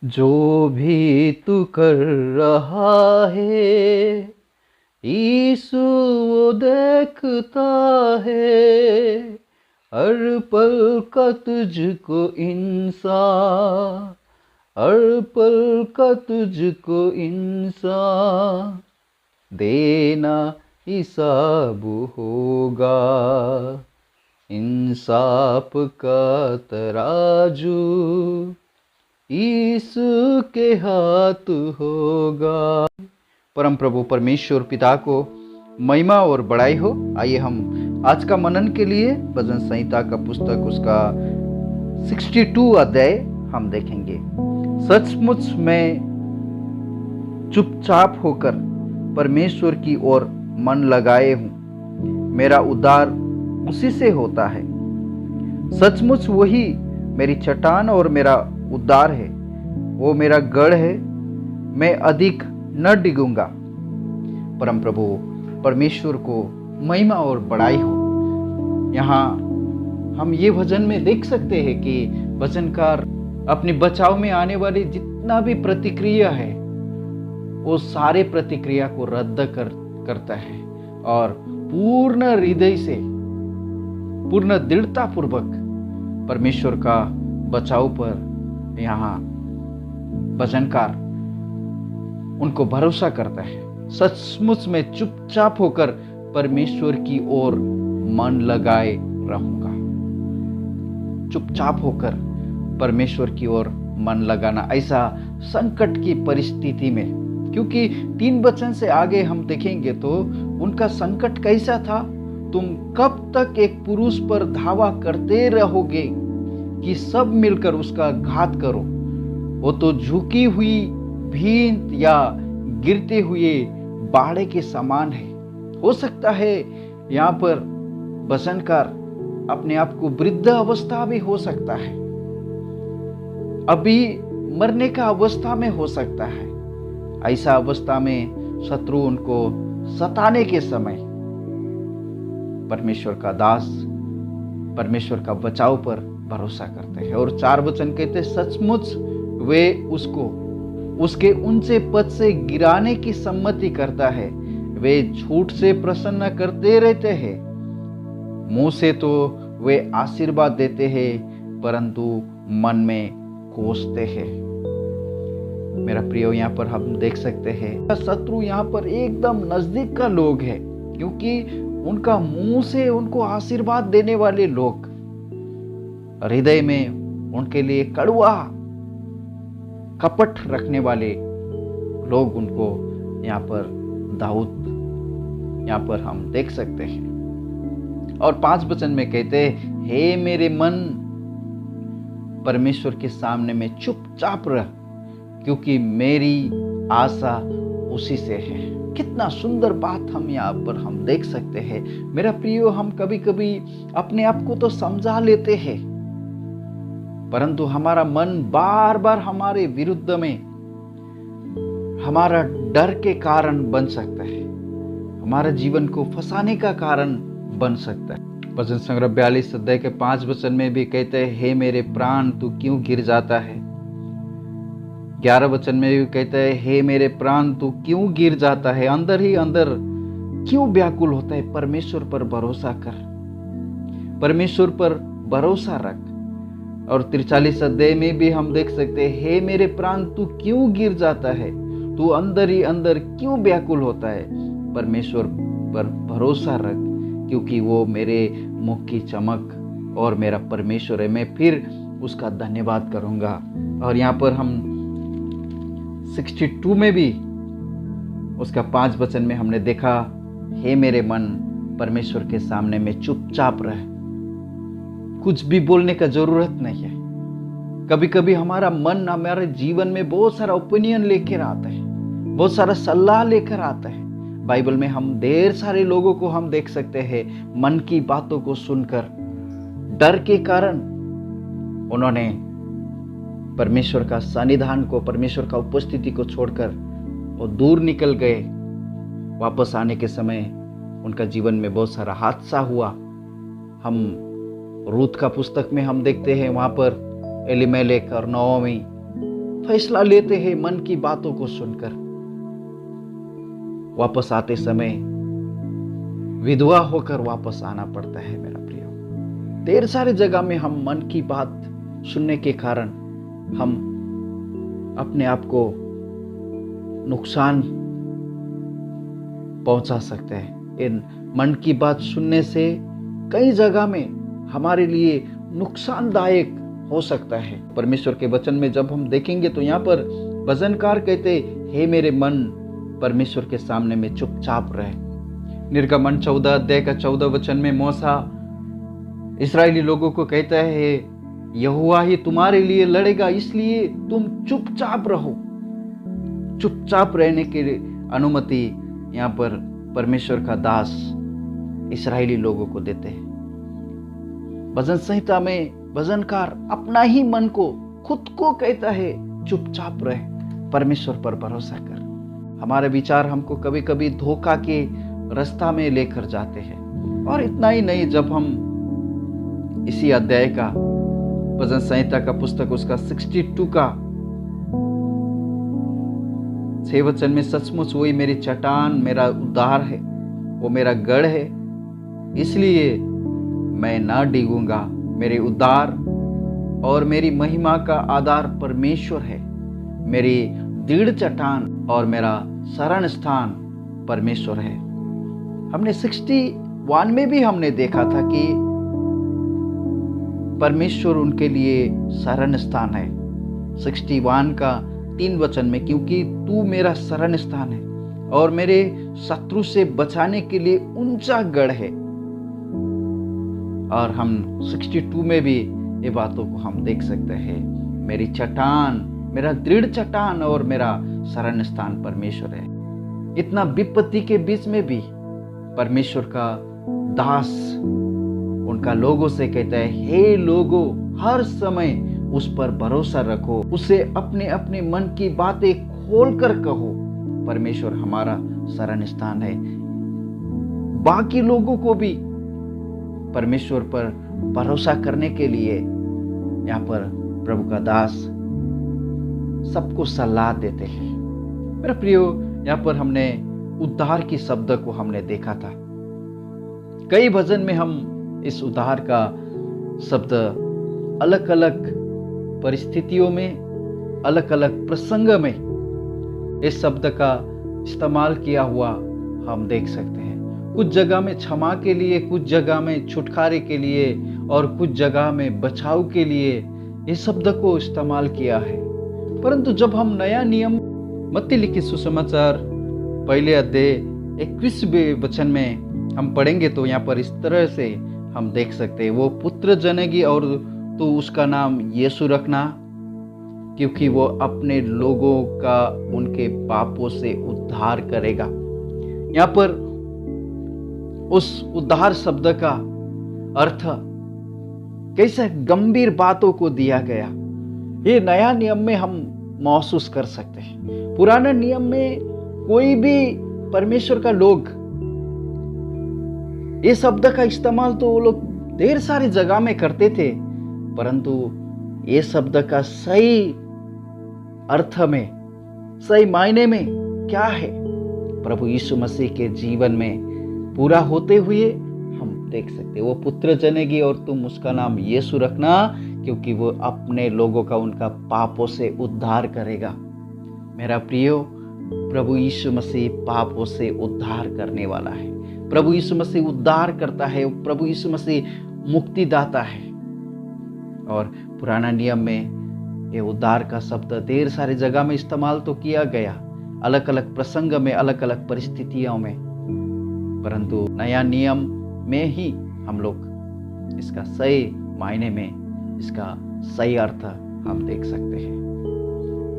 जो भी तू कर रहा है, यीशु वो देखता है। हर पल का तुझको इंसान, हर पल का तुझको इंसान, देना हिसाब होगा। इंसाफ का तराजू यीशु के हाथ होगा। परम प्रभु परमेश्वर पिता को महिमा और बड़ाई हो। आइए हम आज का मनन के लिए भजन संहिता का पुस्तक उसका 62 अध्याय हम देखेंगे। सचमुच मैं चुपचाप होकर परमेश्वर की ओर मन लगाए हूँ। मेरा उद्धार उसी से होता है। सचमुच वही मेरी चट्टान और मेरा उद्धार है। वो मेरा गढ़ है, मैं अधिक न डिगूंगा। परम प्रभु परमेश्वर को महिमा और बड़ाई हो। यहाँ हम ये भजन में देख सकते हैं कि भजनकार अपने बचाव में आने वाली जितना भी प्रतिक्रिया है वो सारे प्रतिक्रिया को रद्द करता है और पूर्ण हृदय से, पूर्ण दृढ़ता पूर्वक परमेश्वर का बचाव पर यहाँ भजनकार उनको भरोसा करता है। सचमुच में चुपचाप होकर परमेश्वर की ओर मन लगाए रहूंगा। चुपचाप होकर परमेश्वर की ओर मन लगाना, ऐसा संकट की परिस्थिति में, क्योंकि 3 वचन से आगे हम देखेंगे तो उनका संकट कैसा था। तुम कब तक एक पुरुष पर धावा करते रहोगे कि सब मिलकर उसका घात करो। वो तो झुकी हुई भींत या गिरते हुए बाड़े के समान है। हो सकता है यहाँ पर भजनकार अपने आप को वृद्ध अवस्था भी हो सकता है, अभी मरने का अवस्था में हो सकता है। ऐसा अवस्था में शत्रु उनको सताने के समय परमेश्वर का दास परमेश्वर का बचाव पर भरोसा करते हैं। और 4 वचन कहते हैं, सचमुच वे उसको उसके ऊंचे पद से गिराने की सम्मति करता है। वे झूठ से प्रसन्न करते रहते हैं। मुंह से तो वे आशीर्वाद देते हैं, परंतु मन में कोसते हैं। मेरा प्रियो, यहाँ पर हम देख सकते हैं शत्रु यहाँ पर एकदम नजदीक का लोग है, क्योंकि उनका मुंह से उनको आशीर्वाद देने वाले लोग, हृदय में उनके लिए कड़वा कपट रखने वाले लोग उनको यहाँ पर दाऊद यहाँ पर हम देख सकते हैं। और 5 वचन में कहते हैं, हे मेरे मन, परमेश्वर के सामने में चुपचाप रह, क्योंकि मेरी आशा उसी से है। कितना सुंदर बात हम यहाँ पर हम देख सकते हैं। मेरा प्रियो, हम कभी कभी अपने आप को तो समझा लेते हैं, परंतु हमारा मन बार बार हमारे विरुद्ध में हमारा डर के कारण बन सकता है, हमारा जीवन को फंसाने का कारण बन सकता है। भजन संग्रह 42 अध्याय के 5 वचन में भी कहते हैं, हे मेरे प्राण तू क्यों गिर जाता है। 11 वचन में भी कहते हैं, हे मेरे प्राण तू क्यों गिर जाता है, अंदर ही अंदर क्यों व्याकुल होता है। परमेश्वर पर भरोसा कर, परमेश्वर पर भरोसा रख। और 43 अध्याय में भी हम देख सकते हैं, हे मेरे प्राण तू क्यों गिर जाता है, तू अंदर ही अंदर क्यों व्याकुल होता है। परमेश्वर पर भरोसा रख, क्योंकि वो मेरे मुख की चमक और मेरा परमेश्वर है। मैं फिर उसका धन्यवाद करूंगा। और यहाँ पर हम 62 में भी उसका 5 वचन में हमने देखा, हे मेरे मन, परमेश्वर के सामने में चुपचाप रह, कुछ भी बोलने का जरूरत नहीं है। कभी कभी हमारा मन हमारे जीवन में बहुत सारा ओपिनियन लेकर आता है, बहुत सारा सलाह लेकर आता है। बाइबल में हम ढेर सारे लोगों को हम देख सकते हैं, मन की बातों को सुनकर डर के कारण उन्होंने परमेश्वर का सानिध्यान को, परमेश्वर का उपस्थिति को छोड़कर वो दूर निकल गए। वापस आने के समय उनका जीवन में बहुत सारा हादसा हुआ। हम रूत का पुस्तक में हम देखते हैं, वहां पर एलीमेलेक और नओमी फैसला लेते हैं मन की बातों को सुनकर। वापस आते समय विधवा होकर वापस आना पड़ता है मेरा प्रियो। ढेर सारे जगह में हम मन की बात सुनने के कारण हम अपने आप को नुकसान पहुंचा सकते हैं। इन मन की बात सुनने से कई जगह में हमारे लिए नुकसानदायक हो सकता है। परमेश्वर के वचन में जब हम देखेंगे तो यहाँ पर भजनकार कहते, हे मेरे मन परमेश्वर के सामने में चुपचाप रहे। निर्गमन 14 अध्याय का 14 वचन में मूसा इस्राएली लोगों को कहता है, यहोवा ही तुम्हारे लिए लड़ेगा, इसलिए तुम चुपचाप रहो। चुपचाप रहने की अनुमति यहाँ पर परमेश्वर का दास इस्राएली लोगों को देते हैं। भजन संहिता में भजनकार अपना ही मन को खुद को कहता है, चुपचाप रहे, परमेश्वर पर भरोसा कर। हमारे विचार हमको कभी कभी धोखा के रास्ता में लेकर जाते हैं। और इतना ही नहीं, जब हम इसी अध्याय का भजन संहिता का पुस्तक उसका 62 का 6 वचन में, सचमुच वही मेरी चट्टान, मेरा उद्धार है, वो मेरा गढ़ है, इसलिए मैं ना डिगूंगा। मेरे उद्धार और मेरी महिमा का आधार परमेश्वर है। मेरी दृढ़ चट्टान और मेरा शरण स्थान परमेश्वर है। हमने 61 में भी हमने देखा था कि परमेश्वर उनके लिए शरण स्थान है। 61 का 3 वचन में, क्योंकि तू मेरा शरण स्थान है और मेरे शत्रु से बचाने के लिए ऊंचा गढ़ है। और हम 62 में भी ये बातों को हम देख सकते हैं। मेरी चट्टान, मेरा दृढ़ चट्टान और मेरा शरण स्थान परमेश्वर है। इतना विपत्ति के बीच में भी परमेश्वर का दास उनका लोगों से कहता है, हे लोगों, हर समय उस पर भरोसा रखो, उसे अपने अपने मन की बातें खोल कर कहो। परमेश्वर हमारा शरण स्थान है। बाकी लोगों को भी परमेश्वर पर भरोसा करने के लिए यहाँ पर प्रभु का दास सबको सलाह देते हैं। मेरा प्रियो, यहाँ पर हमने उद्धार की शब्द को हमने देखा था। कई भजन में हम इस उद्धार का शब्द अलग अलग परिस्थितियों में, अलग अलग प्रसंग में इस शब्द का इस्तेमाल किया हुआ हम देख सकते हैं। कुछ जगह में क्षमा के लिए, कुछ जगह में छुटकारे के लिए और कुछ जगह में बचाव के लिए इस शब्द को इस्तेमाल किया है। परंतु जब हम नया नियम मत्ती लिखित सुसमाचार 1 अध्याय 21वें वचन में हम पढ़ेंगे तो यहाँ पर इस तरह से हम देख सकते हैं, वो पुत्र जनेगी और तो उसका नाम यीशु रखना, क्योंकि वो अपने लोगों का उनके पापों से उद्धार करेगा। यहाँ पर उस उद्धार शब्द का अर्थ कैसे गंभीर बातों को दिया गया, ये नया नियम में हम महसूस कर सकते हैं। पुराने नियम में कोई भी परमेश्वर का लोग ये शब्द का इस्तेमाल तो वो लोग ढेर सारी जगह में करते थे, परंतु ये शब्द का सही अर्थ में, सही मायने में क्या है, प्रभु यीशु मसीह के जीवन में पूरा होते हुए हम देख सकते। वो पुत्र जनेगी और तुम उसका नाम यीशु रखना, क्योंकि वो अपने लोगों का उनका पापों से उद्धार करेगा। मेरा प्रियो, प्रभु यीशु मसीह पापों से उद्धार करने वाला है। प्रभु यीशु मसीह उद्धार करता है। प्रभु यीशु मसीह मुक्तिदाता है। और पुराना नियम में ये उद्धार का शब्द ढेर सारी जगह में इस्तेमाल तो किया गया, अलग अलग प्रसंग में, अलग अलग परिस्थितियों में, परंतु नया नियम में ही हम लोग इसका सही मायने में, इसका सही अर्थ हम देख सकते हैं।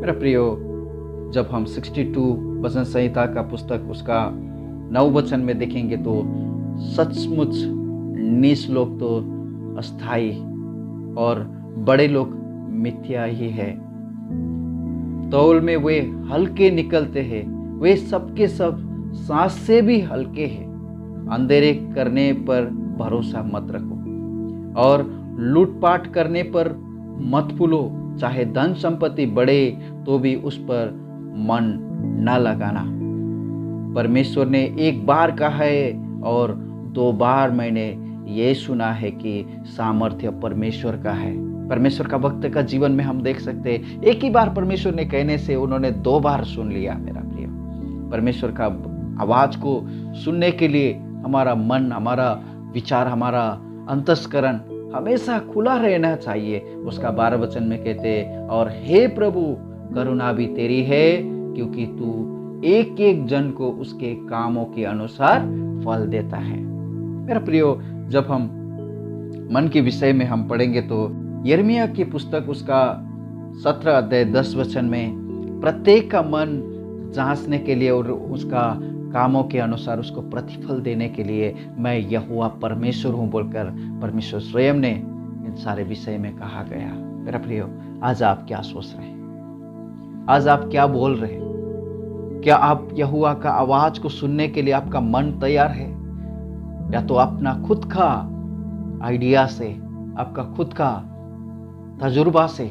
मेरा प्रियो, जब हम 62 भजन संहिता का पुस्तक उसका 9 वचन में देखेंगे तो सचमुच नीच लोग तो अस्थाई और बड़े लोग मिथ्या ही है। तौल में वे हल्के निकलते हैं, वे सबके सब सांस से भी हल्के हैं। अंधेरे करने पर भरोसा मत रखो और लूटपाट करने पर मत भूलो। चाहे धन संपत्ति बढ़े तो भी उस पर मन न लगाना। परमेश्वर ने एक बार कहा है और 2 बार मैंने ये सुना है कि सामर्थ्य परमेश्वर का है। परमेश्वर का भक्त का जीवन में हम देख सकते हैं, एक ही बार परमेश्वर ने कहने से उन्होंने 2 बार सुन लिया। मेरा प्रिय, परमेश्वर का आवाज को सुनने के लिए हमारा मन, हमारा विचार, हमारा अंतस्करण हमेशा खुला रहना चाहिए। उसका 12 वचन में कहते हैं, और हे प्रभु करुणा भी तेरी है, क्योंकि तू एक एक जन को उसके कामों के अनुसार फल देता है। मेरा प्रियो, जब हम मन के विषय में हम पढ़ेंगे तो यिर्मयाह की पुस्तक उसका 17 अध्याय 10 वचन में प्रत्येक का मन जांचने के लिए और उसका कामों के अनुसार उसको प्रतिफल देने के लिए मैं यहोवा परमेश्वर हूँ बोलकर परमेश्वर स्वयं ने इन सारे विषय में कहा गया। मेरा प्रियो, आज आप क्या सोच रहे हैं? आज आप क्या बोल रहे हैं? क्या आप यहोवा का आवाज को सुनने के लिए आपका मन तैयार है, या तो अपना खुद का आइडिया से, आपका खुद का तजुर्बा से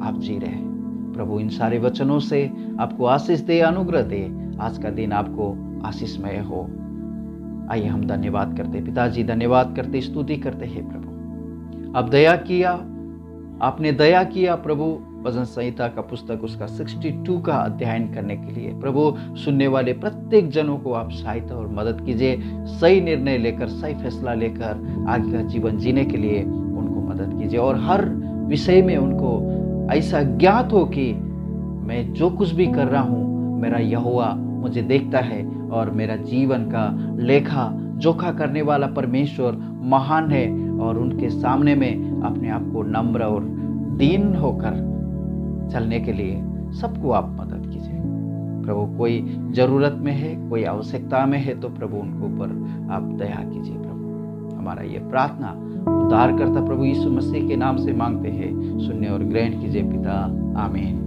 आप जी रहे हैं? प्रभु इन सारे वचनों से आपको आशीष दे, अनुग्रह दे। आज का दिन आपको आशीषमय हो। आइए हम धन्यवाद करते पिताजी, धन्यवाद करते, स्तुति करते हैं प्रभु। आप दया किया, आपने दया किया प्रभु। भजन संहिता का पुस्तक उसका 62 का अध्ययन करने के लिए प्रभु सुनने वाले प्रत्येक जनों को आप सहायता और मदद कीजिए। सही निर्णय लेकर, सही फैसला लेकर आगे का जीवन जीने के लिए उनको मदद कीजिए, और हर विषय में उनको ऐसा ज्ञात हो कि मैं जो कुछ भी कर रहा हूँ, मेरा यहोवा मुझे देखता है और मेरा जीवन का लेखा जोखा करने वाला परमेश्वर महान है, और उनके सामने में अपने आप को नम्र और दीन होकर चलने के लिए सबको आप मदद कीजिए प्रभु। कोई जरूरत में है, कोई आवश्यकता में है, तो प्रभु उनको ऊपर आप दया कीजिए प्रभु। हमारा ये प्रार्थना उद्धारकर्ता प्रभु यीशु मसीह के नाम से मांगते हैं, सुनने और ग्रहण कीजिए पिता, आमीन।